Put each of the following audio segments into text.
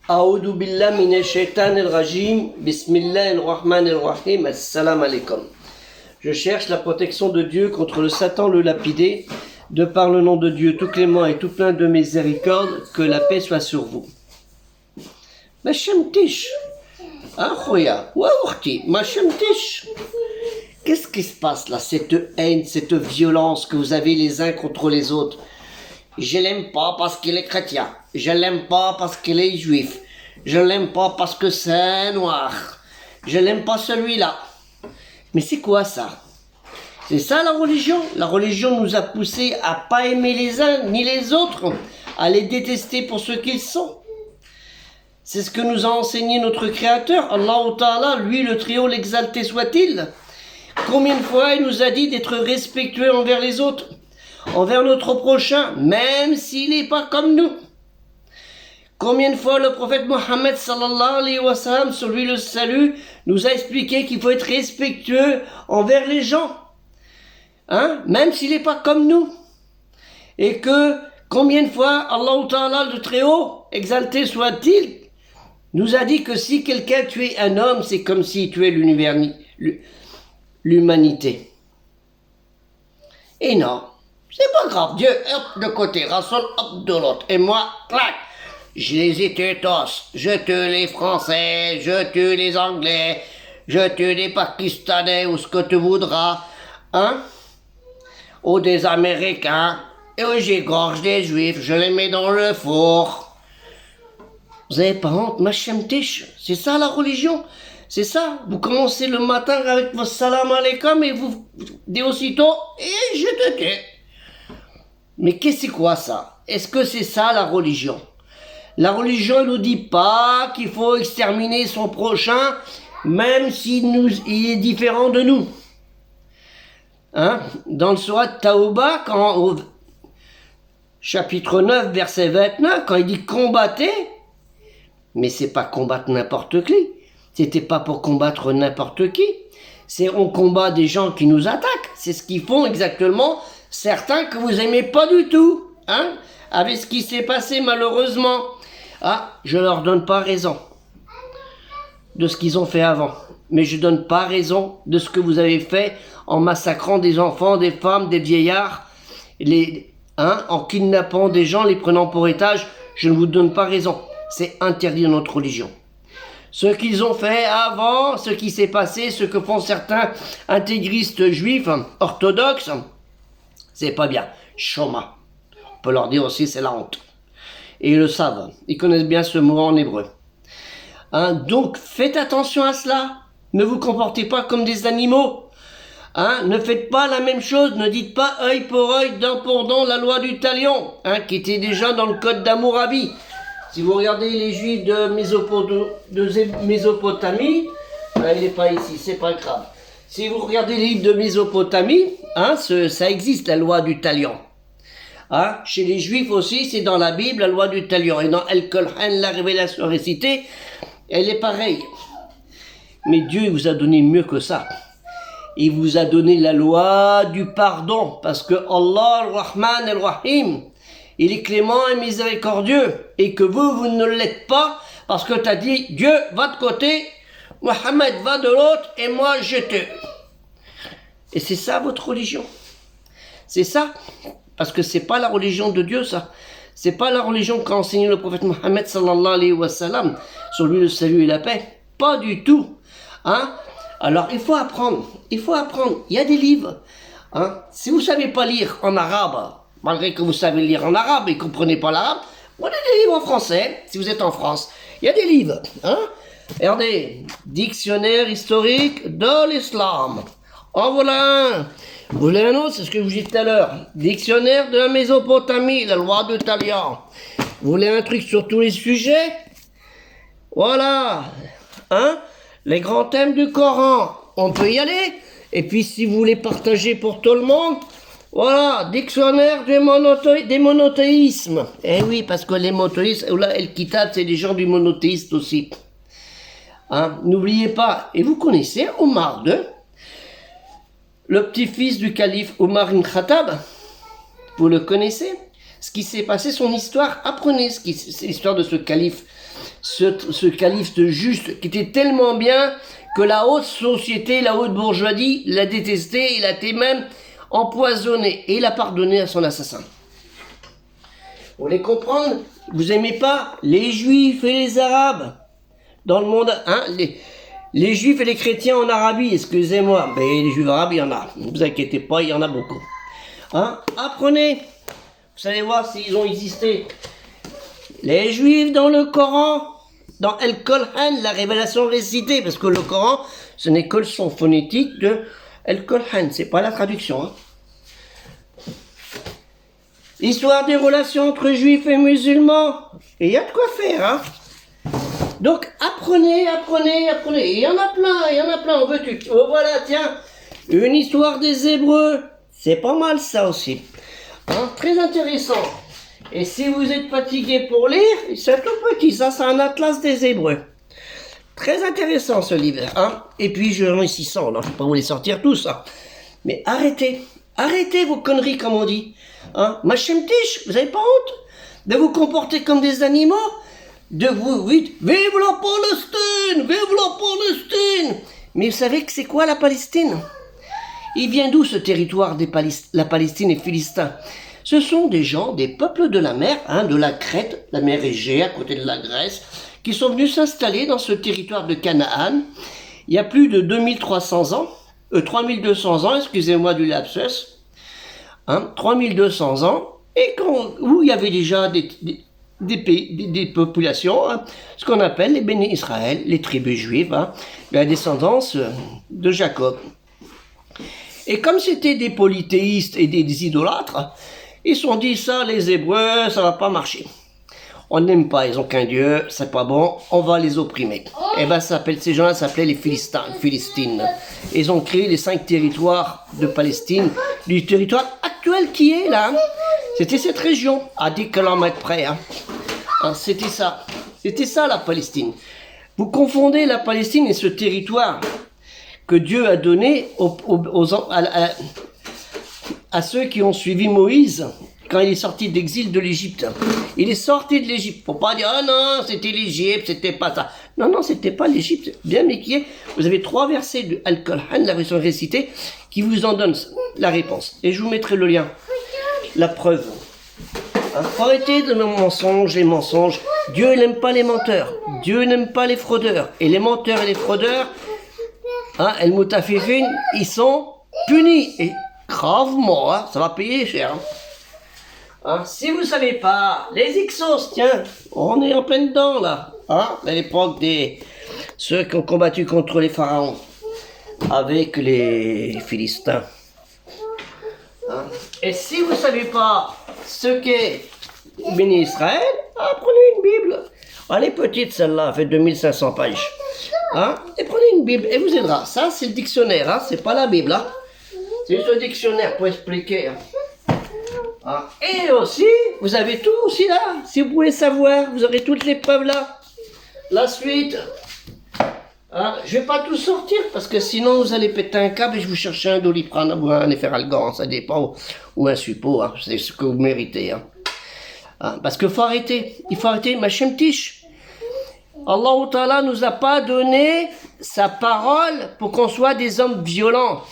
A'oudou billah minash shaitanir rajim. Bismillahir rahmanir rahim. Assalamu alaikum. Je cherche la protection de Dieu contre le Satan le lapidé, de par le nom de Dieu tout clément et tout plein de miséricorde, que la paix soit sur vous. Ma chemtish. Ah, khoya. Wa ourti. Ma chemtish. Qu'est-ce qui se passe là, cette haine, cette violence que vous avez les uns contre les autres? Je l'aime pas parce qu'il est chrétien. Je l'aime pas parce qu'il est juif. Je l'aime pas parce que c'est noir. Je l'aime pas celui-là. Mais c'est quoi ça? C'est ça la religion? La religion nous a poussés à pas aimer les uns ni les autres, à les détester pour ce qu'ils sont. C'est ce que nous a enseigné notre Créateur, Allah Ta'ala, lui le Très-Haut, l'exalté soit-il. Combien de fois il nous a dit d'être respectueux envers les autres, envers notre prochain, même s'il n'est pas comme nous. Combien de fois le prophète Mohammed sallallahu alayhi wa sallam, sur lui le salut, nous a expliqué qu'il faut être respectueux envers les gens, même s'il n'est pas comme nous. Et que combien de fois Allah Ta'ala le Très-Haut, exalté soit-il, nous a dit que si quelqu'un tuait un homme, c'est comme s'il tuait l'humanité. Et non, c'est pas grave. Dieu, hop, de côté, Rassoul, hop, de l'autre. Et moi, clac, je les ai tués tous. Je tue les Français, je tue les Anglais, je tue les Pakistanais, ou ce que tu voudras, ou des Américains, et j'égorge des Juifs, je les mets dans le four. Vous n'avez pas honte, ma chemtiche? C'est ça la religion? C'est ça? Vous commencez le matin avec votre salam alaikum et vous dites aussitôt « Et je te tue ». Mais qu'est-ce que c'est quoi ça? Est-ce que c'est ça la religion? La religion ne nous dit pas qu'il faut exterminer son prochain, même s'il est différent de nous. Dans le surat Tawbah, au chapitre 9, verset 29, quand il dit « combattez », mais c'est pas combattre n'importe qui. C'était pas pour combattre n'importe qui. C'est on combat des gens qui nous attaquent. C'est ce qu'ils font exactement certains que vous aimez pas du tout. Avec ce qui s'est passé malheureusement. Je leur donne pas raison de ce qu'ils ont fait avant. Mais je donne pas raison de ce que vous avez fait en massacrant des enfants, des femmes, des vieillards, en kidnappant des gens, les prenant pour otages. Je ne vous donne pas raison. C'est interdit dans notre religion. Ce qu'ils ont fait avant, ce qui s'est passé, ce que font certains intégristes juifs, orthodoxes, c'est pas bien. Shoma. On peut leur dire aussi c'est la honte. Et ils le savent. Ils connaissent bien ce mot en hébreu. Donc faites attention à cela. Ne vous comportez pas comme des animaux. Ne faites pas la même chose. Ne dites pas œil pour œil, dent pour dent, la loi du talion, qui était déjà dans le code d'Hammurabi. Si vous regardez les Juifs de Mésopotamie, il n'est pas ici, c'est pas grave. Si vous regardez les livres de Mésopotamie, ça existe, la loi du talion. Chez les Juifs aussi, c'est dans la Bible, la loi du talion. Et dans El-Kolhan, la révélation récitée, elle est pareille. Mais Dieu il vous a donné mieux que ça. Il vous a donné la loi du pardon, parce que Allah, Ar-Rahman, Ar-Rahim, il est clément et miséricordieux, et que vous ne l'êtes pas, parce que tu as dit, Dieu va de côté, Mohammed va de l'autre, et moi je te. Et c'est ça votre religion. C'est ça, parce que c'est pas la religion de Dieu ça. C'est pas la religion qu'a enseigné le prophète Mohammed sallallahu alayhi wa sallam, sur lui le salut et la paix. Pas du tout. Alors il faut apprendre, il y a des livres. Si vous savez pas lire en arabe, malgré que vous savez lire en arabe et que vous ne comprenez pas l'arabe, prenez des livres en français, si vous êtes en France. Il y a des livres. Regardez, dictionnaire historique de l'islam. En voilà un. Vous voulez un autre? C'est ce que je vous dis tout à l'heure. Dictionnaire de la Mésopotamie, la loi de Talion. Vous voulez un truc sur tous les sujets? Voilà. Les grands thèmes du Coran. On peut y aller. Et puis si vous voulez partager pour tout le monde, voilà, dictionnaire des monothéismes. Eh oui, parce que les monothéistes, là, El Kitab, c'est des gens du monothéiste aussi. N'oubliez pas, et vous connaissez Omar II, le petit-fils du calife Omar ibn Khattab, vous le connaissez? ce qui s'est passé, son histoire, apprenez c'est l'histoire de ce calife, ce calife juste, qui était tellement bien que la haute société, la haute bourgeoisie l'a détesté, il a été même empoisonné, et il a pardonné à son assassin. Vous voulez comprendre? Vous aimez pas les juifs et les arabes dans le monde, hein? Les juifs et les chrétiens en Arabie, excusez-moi, mais les juifs arabes, il y en a. Ne vous inquiétez pas, il y en a beaucoup. Hein? Apprenez. Vous allez voir s'ils ont existé. Les juifs dans le Coran, dans El Kolhan, la révélation récitée, parce que le Coran, ce n'est que le son phonétique de El Kolhan, c'est pas la traduction. Hein? Histoire des relations entre juifs et musulmans. Et il y a de quoi faire, hein? Donc, apprenez. Et il y en a plein, on veut tout. Oh, voilà, tiens, une histoire des Hébreux. C'est pas mal, ça aussi. Hein? Très intéressant. Et si vous êtes fatigué pour lire, c'est tout petit, ça, c'est un atlas des Hébreux. Très intéressant, ce livre, hein? Et puis, j'en ai 600, là, je ne vais pas vous les sortir tous, hein. Mais arrêtez vos conneries, comme on dit. Hein? Machemtish, vous n'avez pas honte de vous comporter comme des animaux? De vous, oui, vive la Palestine, vive la Palestine. Mais vous savez que c'est quoi la Palestine? Il vient d'où ce territoire la Palestine et Philistins? Ce sont des gens, des peuples de la mer, hein, de la Crète, la mer Égée, à côté de la Grèce, qui sont venus s'installer dans ce territoire de Canaan. Il y a plus de 2300 ans, 3200 ans, excusez-moi du lapsus, hein, 3200 ans, et où il y avait déjà des pays, des populations, hein, ce qu'on appelle les bénis Israël, les tribus juives, hein, la descendance de Jacob. Et comme c'était des polythéistes et des idolâtres, ils se sont dit ça, les Hébreux, ça va pas marcher. On n'aime pas, ils ont qu'un Dieu, c'est pas bon, on va les opprimer. Et ben ces gens-là s'appelaient les Philistines. Ils ont créé les 5 territoires de Palestine, du territoire actuel qui est là. C'était cette région, à 10 km près. Hein. Hein, c'était ça la Palestine. Vous confondez la Palestine et ce territoire que Dieu a donné à ceux qui ont suivi Moïse quand il est sorti d'exil de l'Égypte. Il est sorti de l'Égypte. Faut pas dire, ah non, c'était l'Égypte, c'était pas ça. Non, c'était pas l'Égypte. Bien méquier. Vous avez 3 versets de Al-Qur'an, la version récitée, qui vous en donnent la réponse. Et je vous mettrai le lien. La preuve. Faut arrêter de mensonges et mensonges. Dieu n'aime pas les menteurs. Dieu n'aime pas les fraudeurs. Et les menteurs et les fraudeurs, hein, El Moutafifin, ils sont punis. Et gravement, hein, ça va payer cher. Hein. Hein, si vous ne savez pas, les Ixos, tiens, on est en plein dedans là. Hein, à l'époque des ceux qui ont combattu contre les pharaons avec les Philistins. Hein, et si vous ne savez pas ce qu'est béni Israël, prenez une Bible. Elle est petite celle-là, elle fait 2500 pages. Hein, et prenez une Bible, elle vous aidera. Ça, c'est le dictionnaire, hein, c'est pas la Bible. Hein. C'est juste le dictionnaire pour expliquer. Hein. Ah. Et aussi, vous avez tout aussi là. Si vous voulez savoir, vous aurez toutes les preuves là. La suite. Ah, je vais pas tout sortir parce que sinon vous allez péter un câble et je vous cherche un Doliprane ou un Efferalgan, ça dépend, ou un suppo, hein, c'est ce que vous méritez. Hein. Ah, parce qu'il faut arrêter, Machem Tish. Allah Ta'ala nous a pas donné sa parole pour qu'on soit des hommes violents.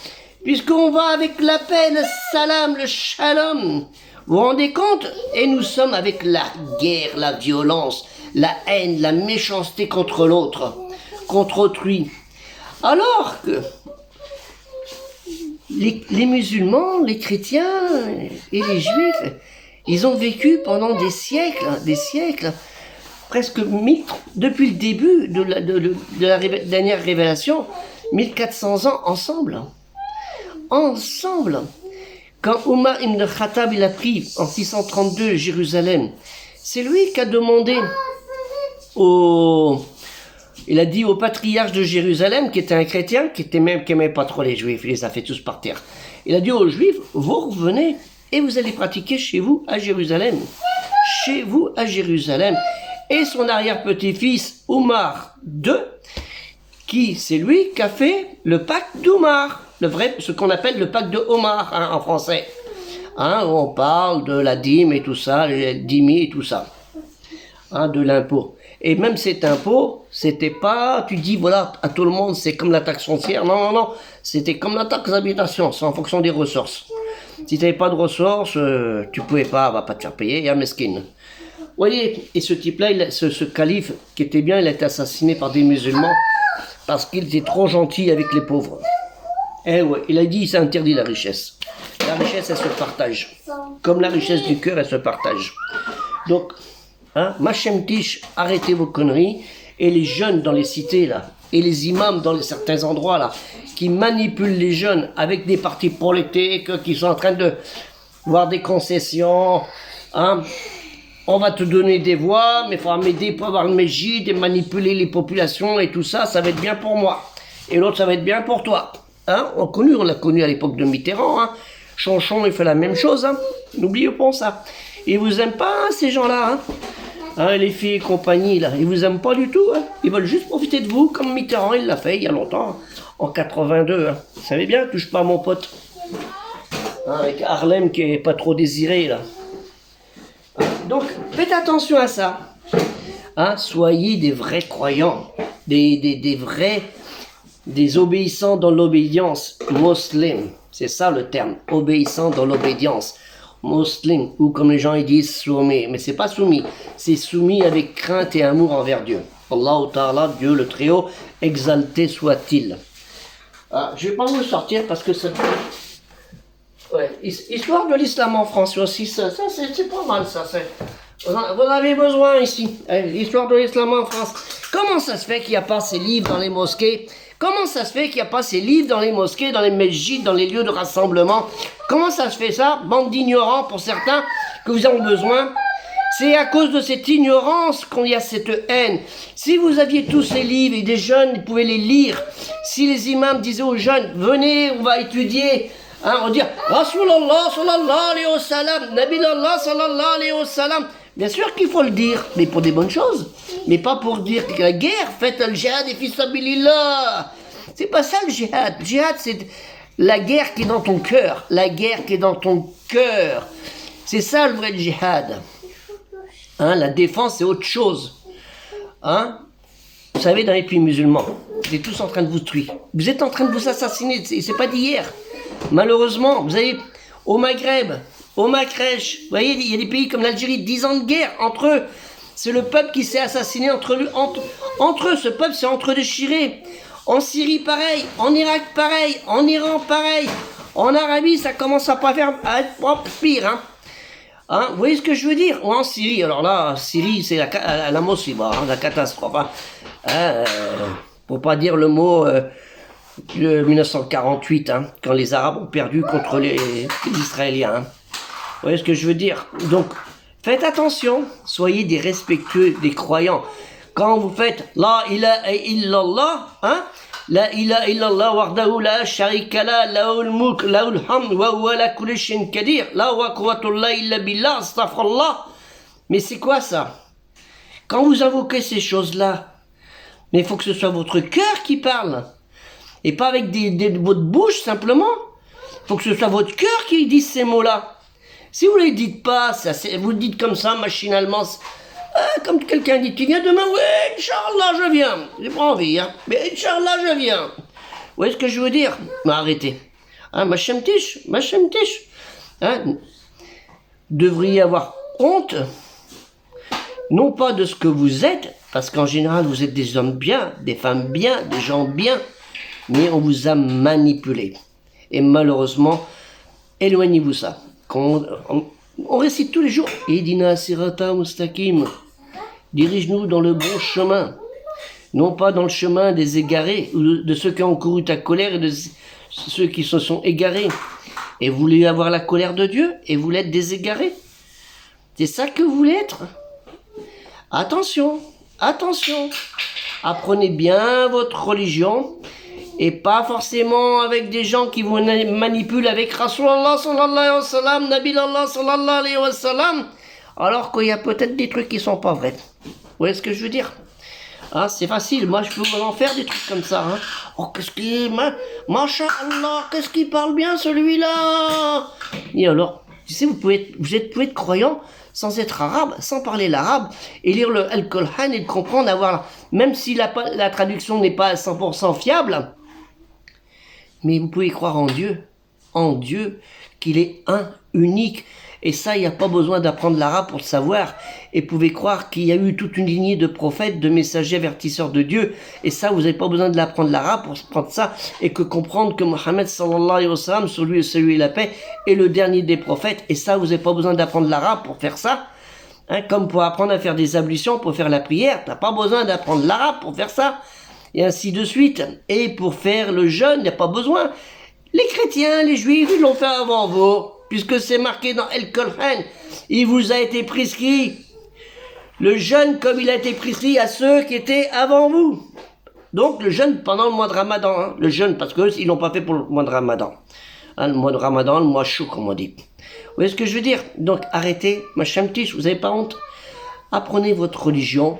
Puisqu'on va avec la paix, le salam, le shalom. Vous vous rendez compte? Et nous sommes avec la guerre, la violence, la haine, la méchanceté contre l'autre, contre autrui. Alors que les musulmans, les chrétiens et les juifs, ils ont vécu pendant des siècles, presque 1000, depuis le début de la dernière révélation, 1400 ans ensemble. Quand Omar ibn Khattab il a pris en 632 Jérusalem, c'est lui qui a demandé il a dit au patriarche de Jérusalem, qui était un chrétien, qui aimait pas trop les juifs, il les a fait tous partir. Il a dit aux juifs, vous revenez et vous allez pratiquer chez vous à Jérusalem. Chez vous à Jérusalem. Et son arrière-petit-fils, Omar II, c'est lui qui a fait le pacte d'Omar. Ce qu'on appelle le pacte de Omar, hein, en français. Hein, où on parle de la dîme et tout ça, les dîmes et tout ça. Hein, de l'impôt. Et même cet impôt, c'était pas, tu dis, voilà, à tout le monde, c'est comme la taxe foncière. Non, non, non. C'était comme la taxe d'habitation, c'est en fonction des ressources. Si tu n'avais pas de ressources, tu pouvais pas, va pas te faire payer, il y a mesquine. Vous voyez, et ce type-là, ce calife, qui était bien, il a été assassiné par des musulmans parce qu'il était trop gentil avec les pauvres. Eh ouais, il a dit, il s'est interdit la richesse. La richesse, elle se partage. Comme la richesse du cœur, elle se partage. Donc, hein, Machem Tish, arrêtez vos conneries. Et les jeunes dans les cités, là, et les imams dans certains endroits, là, qui manipulent les jeunes avec des partis politiques, qui sont en train de voir des concessions, hein. On va te donner des voix, mais il faudra m'aider pour avoir le mégide et manipuler les populations et tout ça, ça va être bien pour moi. Et l'autre, ça va être bien pour toi. Hein, on l'a connu à l'époque de Mitterrand. Hein. Chanchon, il fait la même chose. Hein. N'oubliez pas ça. Ils vous aiment pas, hein, ces gens-là. Hein. Hein, les filles et compagnie, là. Ils vous aiment pas du tout. Hein. Ils veulent juste profiter de vous, comme Mitterrand, il l'a fait il y a longtemps, en 82. Hein. Vous savez bien, touche pas à mon pote. Hein, avec Harlem qui est pas trop désiré, là. Donc, faites attention à ça. Hein, soyez des vrais croyants, des vrais, des obéissants dans l'obédience, muslim. C'est ça le terme, obéissant dans l'obédience. Muslim, ou comme les gens ils disent soumis. Mais c'est pas soumis, c'est soumis avec crainte et amour envers Dieu. Allah Ta'ala, Dieu le Très-Haut, exalté soit-il. Ah, je vais pas vous le sortir parce que ça... Ouais. Histoire de l'islam en France aussi, ça c'est pas mal ça. Vous en avez besoin ici, l'histoire de l'islam en France. Comment ça se fait qu'il n'y a pas ces livres dans les mosquées? Comment ça se fait qu'il n'y a pas ces livres dans les mosquées, dans les mesjids, dans les lieux de rassemblement? Comment ça se fait ça, bande d'ignorants pour certains, que vous avez besoin? C'est à cause de cette ignorance qu'il y a cette haine. Si vous aviez tous ces livres et des jeunes, vous pouvez les lire. Si les imams disaient aux jeunes, venez, on va étudier... Hein, on dit Rasulallah sallallahu alayhi wa sallam, Nabilallah sallallahu alayhi wa sallam. Bien sûr qu'il faut le dire, mais pour des bonnes choses. Mais pas pour dire que la guerre, faites le jihad et fisabilillah. C'est pas ça le jihad. Le jihad, c'est la guerre qui est dans ton cœur. La guerre qui est dans ton cœur. C'est ça le vrai jihad. Hein, la défense, c'est autre chose. Hein? Vous savez, dans les pays musulmans, vous êtes tous en train de vous tuer. Vous êtes en train de vous assassiner. C'est pas d'hier. Malheureusement, vous avez au Maghreb, au Makresh, vous voyez, il y a des pays comme l'Algérie, 10 ans de guerre entre eux. C'est le peuple qui s'est assassiné entre eux. Ce peuple s'est entre-déchiré. En Syrie, pareil. En Irak, pareil. En Iran, pareil. En Arabie, ça commence à être pire. Hein, vous voyez ce que je veux dire? Ou en Syrie, alors là, Syrie, c'est la mosiba, la catastrophe. Pour pas dire le mot... de 1948, hein, quand les Arabes ont perdu contre les Israéliens. Hein. Vous voyez ce que je veux dire? Donc, faites attention, soyez des respectueux, des croyants. Quand vous faites La ilaha illallah, hein, La ilaha illallah wahdahu la sharika la lahul mulk lahul hamd wa huwa ala kulli shay'in qadir la wa quwwatullah illa billah astaghfirullah. Mais c'est quoi ça? Quand vous invoquez ces choses-là, mais il faut que ce soit votre cœur qui parle. Et pas avec votre bouche, simplement. Il faut que ce soit votre cœur qui dise ces mots-là. Si vous ne les dites pas, vous le dites comme ça, machinalement, comme quelqu'un dit, tu viens demain? Oui, Inch'Allah, je viens. J'ai pas envie, hein. Mais Inch'Allah, je viens. Vous voyez ce que je veux dire? Mais arrêtez. Hein, Machem Tish. Hein, devriez avoir honte, non pas de ce que vous êtes, parce qu'en général, vous êtes des hommes bien, des femmes bien, des gens bien, mais on vous a manipulé. Et malheureusement, éloignez-vous ça. On récite tous les jours « Edina sirata mustaqim » dirige-nous dans le bon chemin. Non pas dans le chemin des égarés, ou de ceux qui ont couru ta colère et de ceux qui se sont égarés. Et vous voulez avoir la colère de Dieu et vous voulez être des égarés. C'est ça que vous voulez être. Attention, attention. Apprenez bien votre religion. Et pas forcément avec des gens qui vous manipulent avec Rasulallah sallallahu alayhi wa sallam, Nabilallah sallallahu alayhi wa sallam, alors qu'il y a peut-être des trucs qui sont pas vrais. Vous voyez ce que je veux dire? Ah, c'est facile, moi je peux en faire des trucs comme ça. Hein. Oh, qu'est-ce qu'il... Masha'Allah, qu'est-ce qu'il parle bien celui-là? Et alors, Tu sais, vous pouvez être croyant sans être arabe, sans parler l'arabe, et lire le Al-Qur'an et le comprendre, même si la traduction n'est pas à 100% fiable, mais vous pouvez croire en Dieu, qu'il est un, unique. Et ça, il n'y a pas besoin d'apprendre l'arabe pour le savoir. Et vous pouvez croire qu'il y a eu toute une lignée de prophètes, de messagers avertisseurs de Dieu. Et ça, vous n'avez pas besoin de l'apprendre l'arabe pour prendre ça et comprendre que Mohammed sallallahu alayhi wa sallam, sur lui et celui et la paix, est le dernier des prophètes. Et ça, vous n'avez pas besoin d'apprendre l'arabe pour faire ça. Comme pour apprendre à faire des ablutions, pour faire la prière, tu n'as pas besoin d'apprendre l'arabe pour faire ça. Et ainsi de suite. Et pour faire le jeûne, il n'y a pas besoin. Les chrétiens, les juifs, ils l'ont fait avant vous. Puisque c'est marqué dans Al-Qur'an, il vous a été prescrit le jeûne comme il a été prescrit à ceux qui étaient avant vous. Donc le jeûne pendant le mois de Ramadan, le jeûne parce qu'ils l'ont pas fait pour le mois de Ramadan. Le mois de Ramadan, le mois chaud comme on dit. Vous voyez ce que je veux dire? Donc arrêtez, ma chamtiche, vous n'avez pas honte. Apprenez votre religion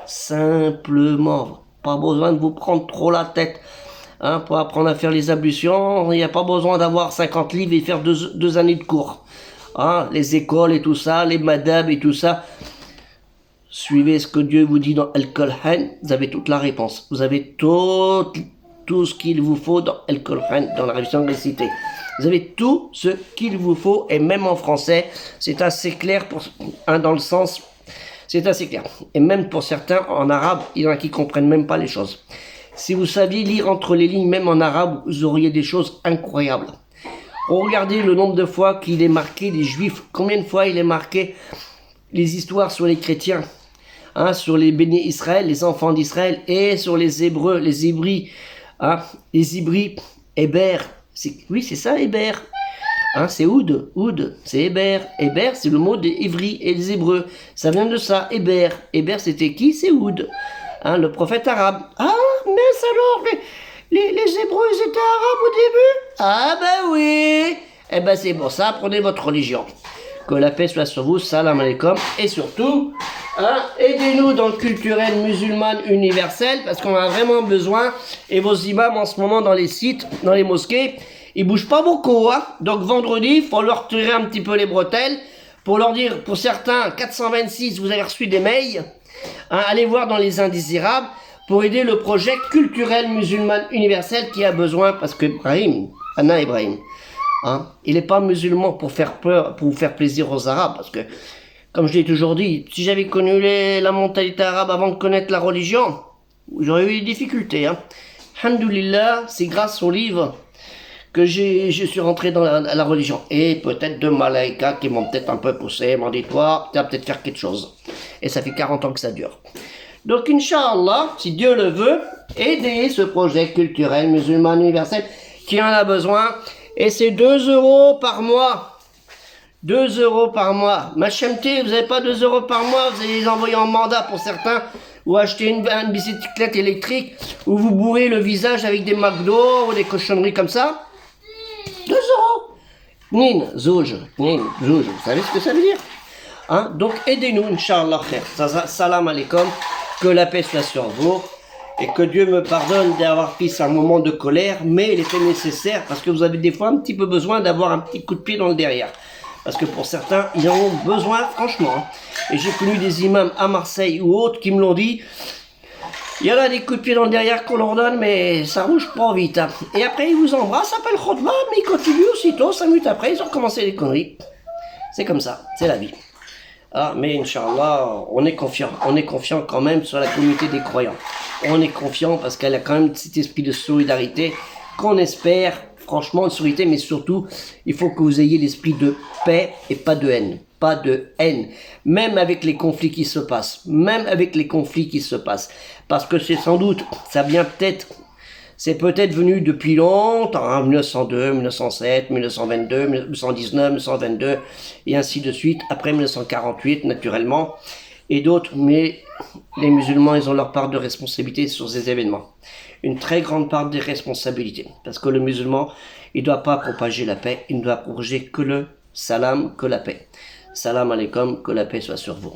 simplement. Pas besoin de vous prendre trop la tête. Pour apprendre à faire les ablutions, il n'y a pas besoin d'avoir 50 livres et faire deux années de cours. Les écoles et tout ça, les madhabs et tout ça. Suivez ce que Dieu vous dit dans Al-Qur'an, vous avez toute la réponse. Vous avez tout ce qu'il vous faut dans Al-Qur'an, dans la révision de cité. Vous avez tout ce qu'il vous faut, et même en français, c'est assez clair dans le sens, c'est assez clair. Et même pour certains, en arabe, il y en a qui comprennent même pas les choses. Si vous saviez lire entre les lignes, même en arabe, vous auriez des choses incroyables. Regardez le nombre de fois qu'il est marqué les juifs. Combien de fois il est marqué les histoires sur les chrétiens, sur les bénis Israël, les enfants d'Israël, et sur les Hébreux, les Hybris, les Hybris, Héber. Oui, c'est ça, Héber. C'est Oud, c'est Héber. Héber, c'est le mot des Ivris et des Hébreux. Ça vient de ça, Héber. Héber, c'était qui? C'est Oud. Le prophète arabe. Mais alors, les Hébreux, ils étaient arabes au début? Oui. C'est pour ça, apprenez votre religion. Que la paix soit sur vous, salam alaikum. Et surtout, aidez-nous dans le culturel musulman universel, parce qu'on a vraiment besoin. Et vos imams, en ce moment, dans les sites, dans les mosquées, ils bougent pas beaucoup. Donc vendredi, il faut leur tirer un petit peu les bretelles, pour leur dire, pour certains, 426, vous avez reçu des mails. Allez voir dans les indésirables, pour aider le projet culturel musulman universel qui a besoin, parce que Anna Ibrahim, il n'est pas musulman pour faire peur, pour faire plaisir aux Arabes, parce que, comme je l'ai toujours dit, si j'avais connu la mentalité arabe avant de connaître la religion, j'aurais eu des difficultés. Alhamdoulilah, c'est grâce au livre que je suis rentré dans la religion. Et peut-être deux malaïkas qui m'ont peut-être un peu poussé, m'ont dit, toi, tu vas peut-être faire quelque chose. Et ça fait 40 ans que ça dure. Donc, Inch'Allah, si Dieu le veut, aidez ce projet culturel musulman universel qui en a besoin. Et c'est 2 € par mois. 2 € par mois. Ma chemté, vous n'avez pas 2 € par mois, vous allez les envoyer en mandat pour certains, ou acheter une bicyclette électrique, ou vous bourrez le visage avec des McDo ou des cochonneries comme ça. 2 €. Zouj, vous savez ce que ça veut dire? Donc aidez-nous, Inch'Allah, frère. Salam alaikum, que la paix soit sur vous, et que Dieu me pardonne d'avoir pris un moment de colère, mais il était nécessaire, parce que vous avez des fois un petit peu besoin d'avoir un petit coup de pied dans le derrière. Parce que pour certains, ils en ont besoin, franchement. Et j'ai connu des imams à Marseille ou autres qui me l'ont dit. Il y en a des coups de pied dans le derrière qu'on leur donne, mais ça bouge pas vite. Et après, ils vous embrassent, ça s'appelle khutbah, mais ils continuent aussitôt, 5 minutes après, ils ont recommencé les conneries. C'est comme ça, c'est la vie. Mais Inch'Allah, on est confiant quand même sur la communauté des croyants. On est confiant parce qu'elle a quand même cet esprit de solidarité qu'on espère, franchement, de solidarité, mais surtout, il faut que vous ayez l'esprit de paix et pas de haine. Pas de haine. Même avec les conflits qui se passent. Parce que c'est sans doute, c'est peut-être venu depuis longtemps, 1902, 1907, 1922, 1919, 1922, et ainsi de suite, après 1948, naturellement, et d'autres, mais les musulmans, ils ont leur part de responsabilité sur ces événements. Une très grande part de responsabilité, parce que le musulman, il ne doit pas propager la paix, il ne doit propager que le salam, que la paix. Salam alaikum, que la paix soit sur vous.